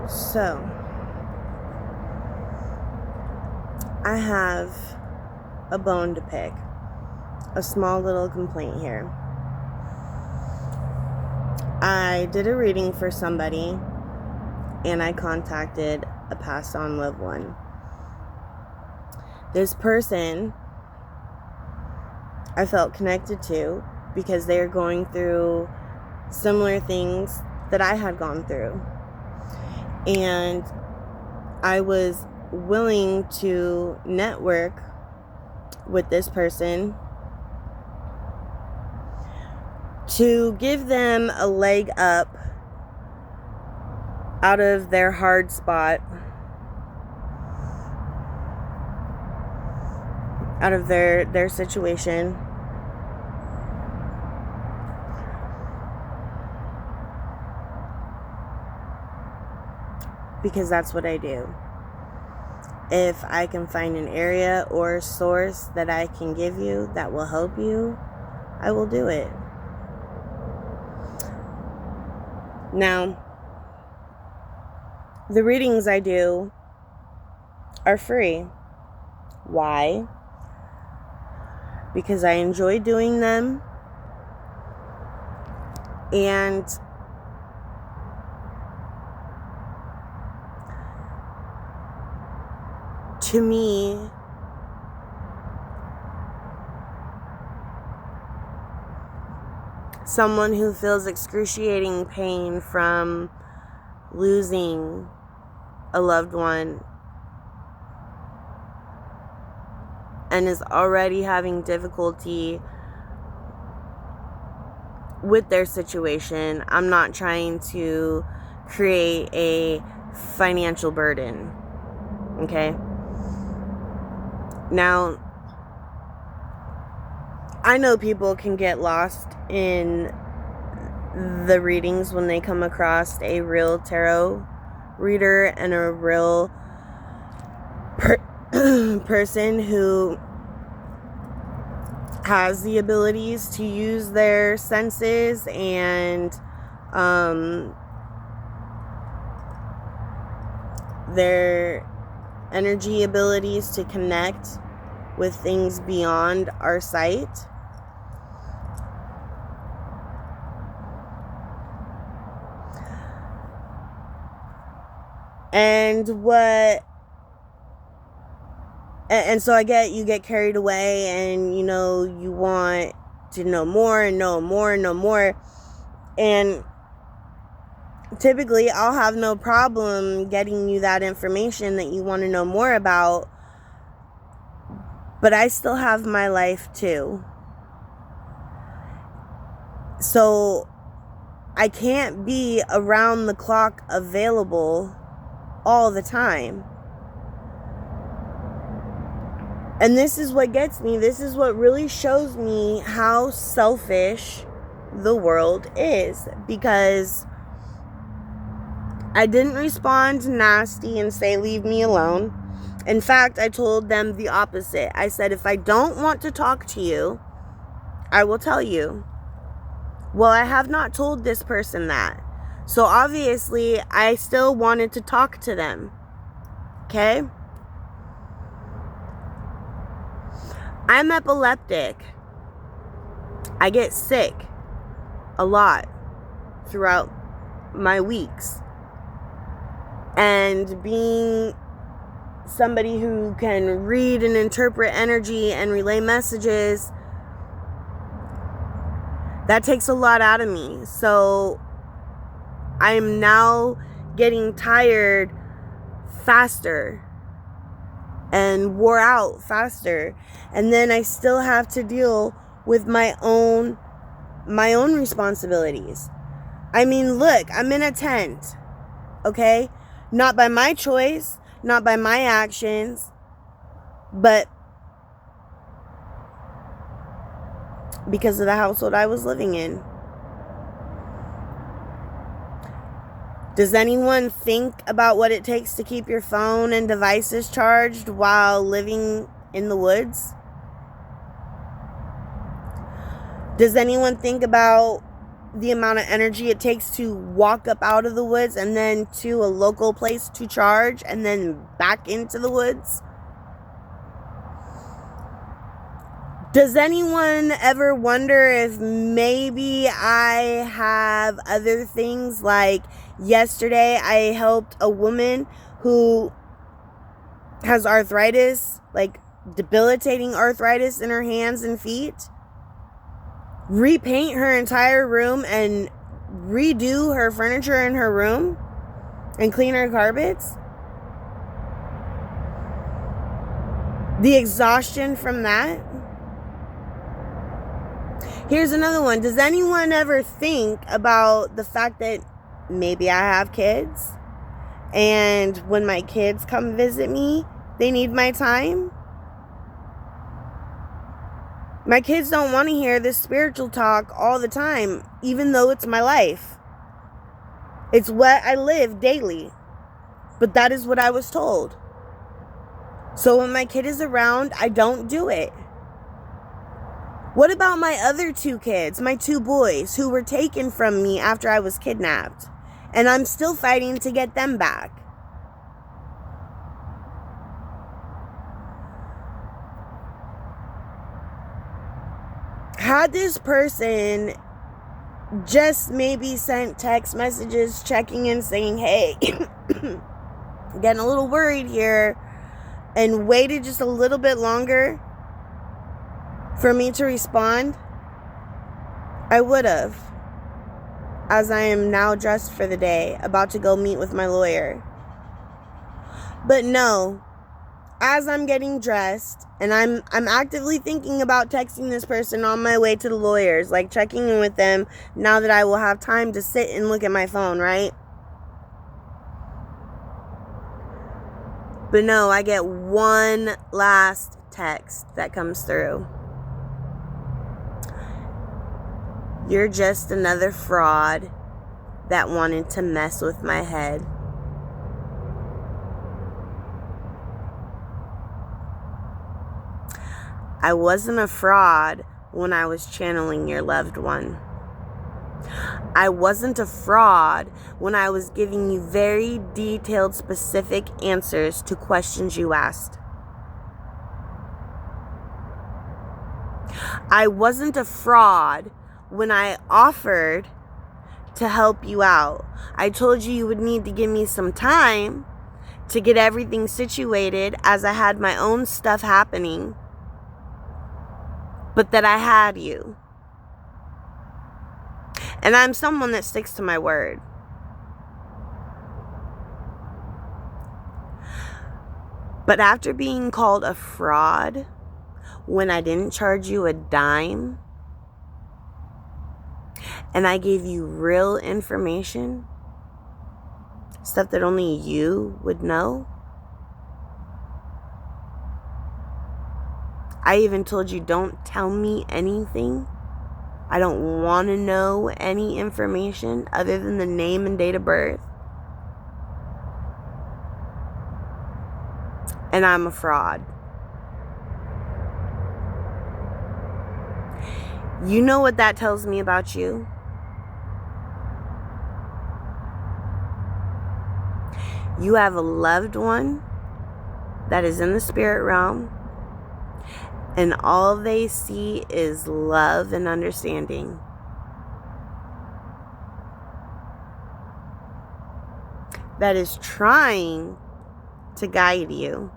So, I have a bone to pick. A small little complaint here. I did a reading for somebody, and I contacted a passed on loved one. This person I felt connected to because they are going through similar things that I had gone through. And I was willing to network with this person to give them a leg up out of their hard spot, out of their situation. Because that's what I do. If I can find an area or source that I can give you that will help you, I will do it. Now, the readings I do are free. Why? Because I enjoy doing them, and to me, someone who feels excruciating pain from losing a loved one and is already having difficulty with their situation, I'm not trying to create a financial burden. Okay? Now, I know people can get lost in the readings when they come across a real tarot reader and a real person who has the abilities to use their senses and their energy abilities to connect with things beyond our sight. And so you get carried away, and you want to know more and know more and know more. And typically I'll have no problem getting you that information that you want to know more about. But I still have my life too. So I can't be around the clock available all the time. And this is what gets me. This is what really shows me how selfish the world is. Because I didn't respond nasty and say, leave me alone. In fact, I told them the opposite. I said, if I don't want to talk to you, I will tell you. Well, I have not told this person that. So obviously, I still wanted to talk to them. Okay? I'm epileptic. I get sick a lot throughout my weeks. And being somebody who can read and interpret energy and relay messages, that takes a lot out of me. So I am now getting tired faster and wore out faster. And then I still have to deal with my own responsibilities. I mean, look, I'm in a tent. Okay? Not by my choice, not by my actions, but because of the household I was living in. Does anyone think about what it takes to keep your phone and devices charged while living in the woods? Does anyone think about the amount of energy it takes to walk up out of the woods and then to a local place to charge and then back into the woods. Does anyone ever wonder if maybe I have other things? Like yesterday, I helped a woman who has arthritis, like debilitating arthritis in her hands and feet, repaint her entire room and redo her furniture in her room and clean her carpets. The exhaustion from that. Here's another one. Does anyone ever think about the fact that maybe I have kids, and when my kids come visit me, they need my time? My kids don't want to hear this spiritual talk all the time, even though it's my life. It's what I live daily. But that is what I was told. So when my kid is around, I don't do it. What about my other 2 kids, my 2 boys, who were taken from me after I was kidnapped? And I'm still fighting to get them back. Had this person just maybe sent text messages checking in saying, hey, getting a little worried here, and waited just a little bit longer for me to respond, I would have, as I am now dressed for the day, about to go meet with my lawyer. But no, as I'm getting dressed, and I'm actively thinking about texting this person on my way to the lawyers, like checking in with them now that I will have time to sit and look at my phone, right? But no, I get one last text that comes through. You're just another fraud that wanted to mess with my head. I wasn't a fraud when I was channeling your loved one. I wasn't a fraud when I was giving you very detailed, specific answers to questions you asked. I wasn't a fraud when I offered to help you out. I told you would need to give me some time to get everything situated as I had my own stuff happening, but that I had you. And I'm someone that sticks to my word. But after being called a fraud when I didn't charge you a dime, and I gave you real information, stuff that only you would know, I even told you, don't tell me anything. I don't want to know any information other than the name and date of birth. And I'm a fraud. You know what that tells me about you? You have a loved one that is in the spirit realm, and all they see is love and understanding. That is trying to guide you.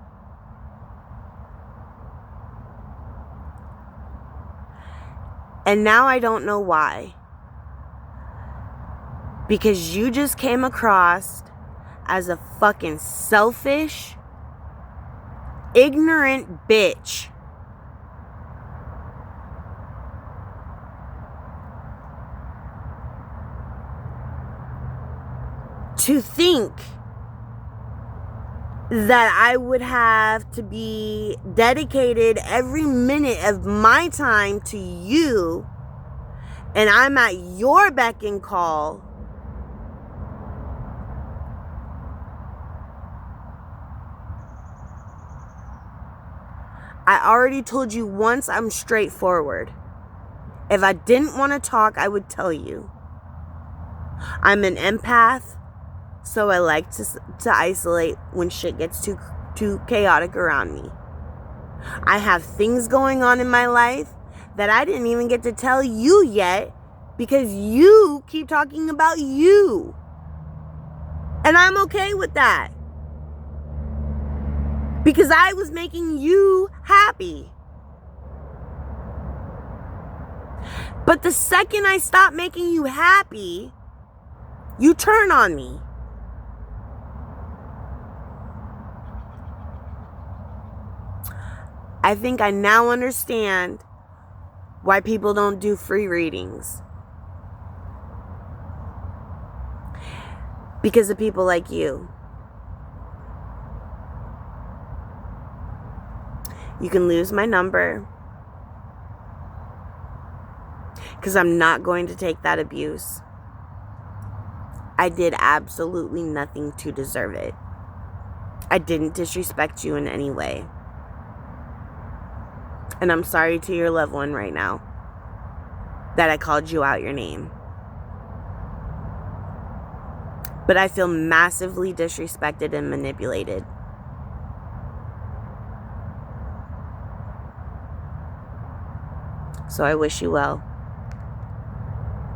And now I don't know why. Because you just came across as a fucking selfish, ignorant bitch. To think that I would have to be dedicated every minute of my time to you, and I'm at your beck and call. I already told you once, I'm straightforward. If I didn't want to talk, I would tell you. I'm an empath, so I like to isolate when shit gets too chaotic around me. I have things going on in my life that I didn't even get to tell you yet because you keep talking about you. And I'm okay with that. Because I was making you happy. But the second I stop making you happy, you turn on me. I think I now understand why people don't do free readings. Because of people like you. You can lose my number. Because I'm not going to take that abuse. I did absolutely nothing to deserve it. I didn't disrespect you in any way. And I'm sorry to your loved one right now that I called you out your name. But I feel massively disrespected and manipulated. So I wish you well.